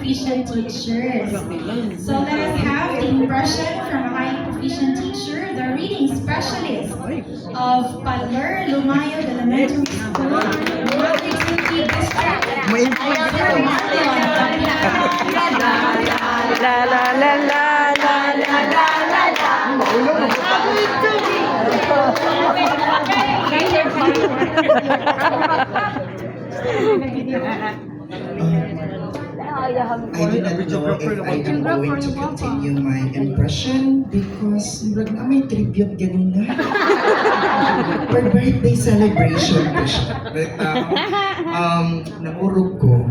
proficient teachers. So let us have the impression from a highly proficient teacher, the reading specialist of Paler Lumayo Elementary School, Monte City District. Sir Marlon La la la la la la la la la. I do not know if I am going to continue my impression because may tribute ganun na. For birthday celebration ko siya. But namurog ko.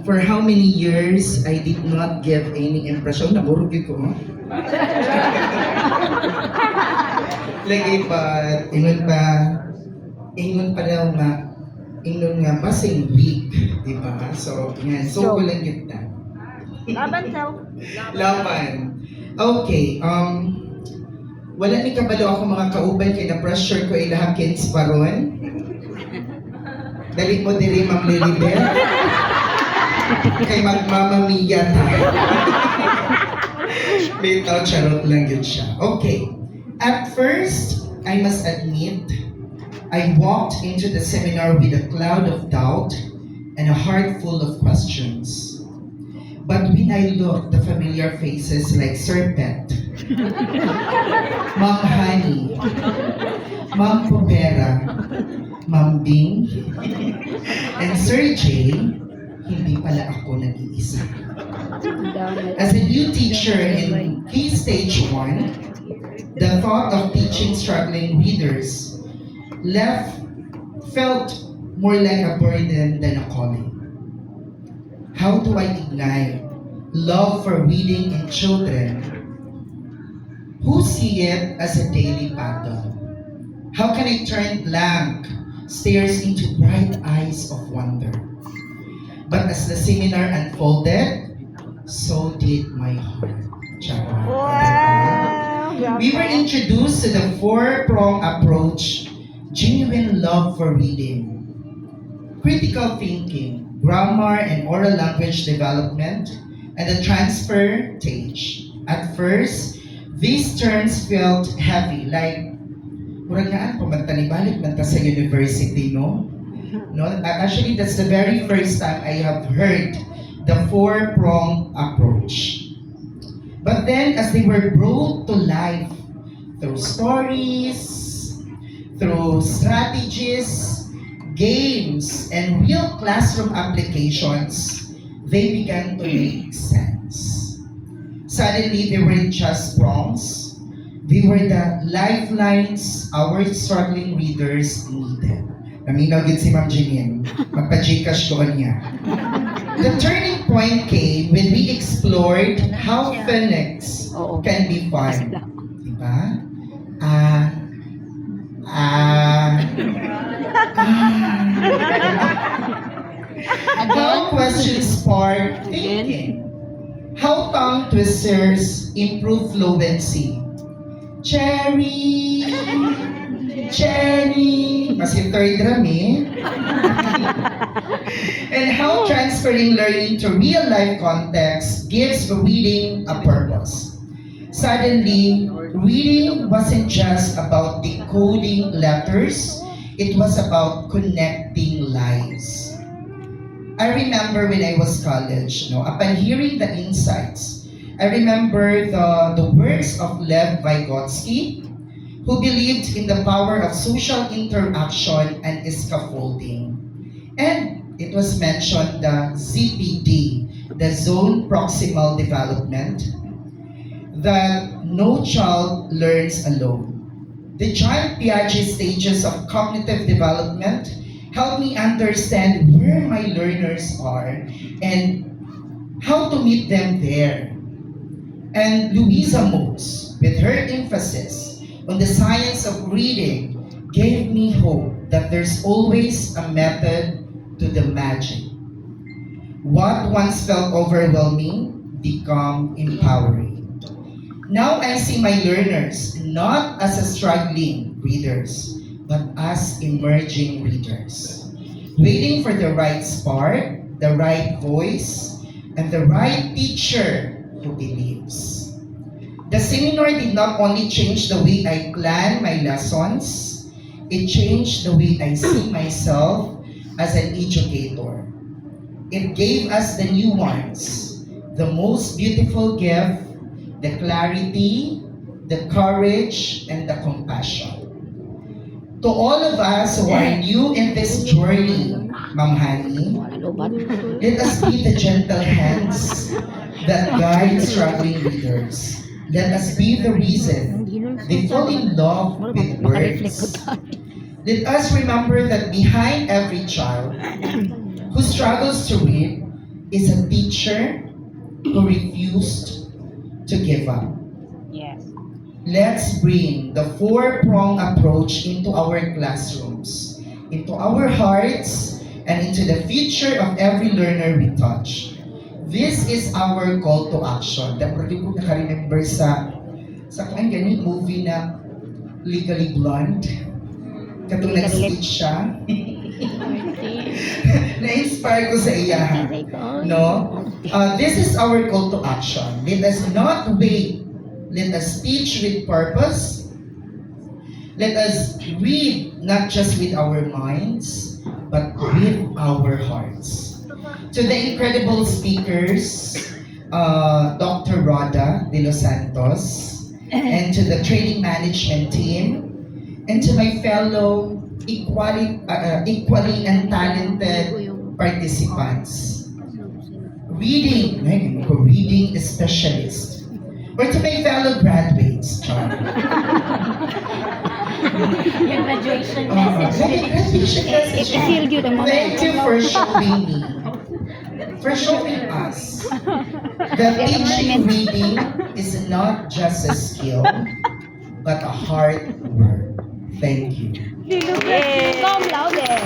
For how many years I did not give any impression. Namurog ko. Lagi pa, ingon pa daw nga, ingon nga basing week, di ba? So, yan. So, kulang kita. Laban self. Laban. Okay, wala ni kabalo ako mga kauban kay na-pressure ko ilahakins paron. Dali mo diri Ma'am Lilibel. Kay magmamamiya ta. Bitaw, charot lang yun siya. Okay. At first, I must admit, I walked into the seminar with a cloud of doubt and a heart full of questions. But when I looked, the familiar faces like Serpent, Ma'am Honey, Ma'am Povera, Ma'am Bing, and Sir J, hindi pala ako nag-iisa. As a new teacher in Key Stage 1, the thought of teaching struggling readers felt more like a burden than a calling. How do I ignite love for reading in children who see it as a daily battle? How can I turn blank stares into bright eyes of wonder? But as the seminar unfolded, so did my heart. Charot. Wow. We were introduced to the four-pronged approach: genuine love for reading, critical thinking, grammar and oral language development, and the transfer stage. At first, these terms felt heavy, like, murag naan, pumantanibalik man ta sa university, no? No? Actually, that's the very first time I have heard the four-pronged approach. But then, as they were brought to life through stories, through strategies, games, and real classroom applications, they began to make sense. Suddenly, they weren't just prongs, they were the lifelines our struggling readers needed. Naminaw din si Ma'am Janine, magpa-Gcash ko niya. The turning point came when we explored how phonics can be fun. Diba? How questions spark thinking. How tongue twisters improve fluency. Cherry, Jenny, mas yung third drum eh. And how transferring learning to real life context gives reading a purpose. Suddenly, reading wasn't just about decoding letters, it was about connecting lives. I remember when I was college, upon hearing the insights, I remember the words of Lev Vygotsky, who believed in the power of social interaction and scaffolding. And it was mentioned the ZPD, the Zone Proximal Development, that no child learns alone. The John Piaget stages of cognitive development help me understand where my learners are and how to meet them there. And Louisa Mose, with her emphasis on the science of reading, gave me hope that there's always a method to the magic. What once felt overwhelming become empowering. Now I see my learners not as a struggling readers, but as emerging readers, waiting for the right spark, the right voice, and the right teacher who believes. The seminar did not only change the way I plan my lessons, it changed the way I see myself as an educator. It gave us the new ones, the most beautiful gift, the clarity, the courage, and the compassion. To all of us who are new in this journey, Ma'am Hani, let us be the gentle hands that guide struggling leaders. Let us be the reason they fall in love with words. Let us remember that behind every child who struggles to read is a teacher who refused to give up. Yes. Let's bring the four-pronged approach into our classrooms, into our hearts, and into the future of every learner we touch. This is our call to action. Dapat ko naka-remember sa kung gani movie na Legally Blonde. Katong nag-speech siya. Na-inspire ko sa iya. No? This is our call to action. Let us not wait. Let us teach with purpose. Let us read not just with our minds, but with our hearts. To the incredible speakers, Dr. Roda de los Santos, and to the training management team, and to my fellow equally and talented participants. Reading specialist, or to my fellow graduates. Yung graduation Graduation message. I-feel you naman. Thank you for showing me, for showing us that teaching reading is not just a skill, but a hard work. Thank you. Come loud eh.